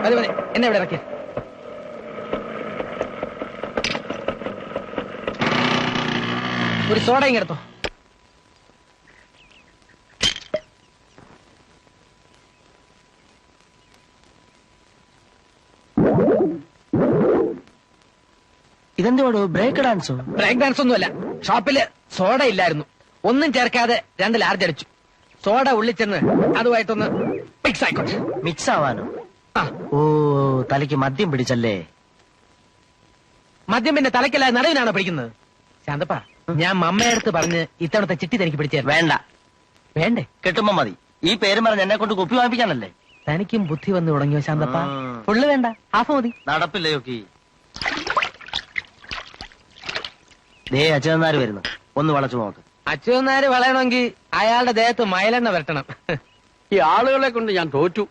മതി മതി, എന്നെ ഇവിടെ ഇറക്കിയ. ഒരു സോഡ ഇങ്ങെടുത്തോ. ഇതെന്തോടോ ബ്രേക്ക് ഡാൻസോ? ബ്രേക്ക് ഡാൻസ് ഒന്നുമല്ല. ഷോപ്പില് സോഡ ഇല്ലായിരുന്നു. ഒന്നും ചേർക്കാതെ 2 ലാർജ് അടിച്ചു. സോഡ ഉള്ളിൽ ചെന്ന് അതുമായിട്ടൊന്ന് മിക്സ് ആയിക്കോട്ടെ. മിക്സ് ആവാനോ? ആ, ഓ, തലയ്ക്ക് മദ്യം പിടിച്ചല്ലേ? മദ്യം പിന്നെ തലയ്ക്കല്ല നടുവിനാണോ പിടിക്കുന്നത്? ശാന്തപ്പ, ഞാൻ മമ്മയടുത്ത് പറഞ്ഞ് ഇത്തവണത്തെ ചിട്ടി തനിക്ക് പിടിച്ചേരും. വേണ്ട, വേണ്ടേ? കിട്ടുമ്പോ മതി. ഈ പേരും പറഞ്ഞ് എന്നെ കൊണ്ട് കുപ്പി വാങ്ങിപ്പിക്കാനല്ലേ? തനിക്കും ബുദ്ധി വന്നു തുടങ്ങിയോ ശാന്തപ്പ? ഫുള്ള് വേണ്ട, ഹാഫ് മതി. നടപ്പില്ലേ ഒക്കെ. ദേ അച്ഛനാര് വരുന്നു, ഒന്ന് വളച്ചു നോക്ക്. അച്യുതനാര് വളയണമെങ്കിൽ അയാളുടെ ദേഹത്ത് മയിലെണ്ണ വരട്ടണം. ഈ ആളുകളെ കൊണ്ട് ഞാൻ തോറ്റു.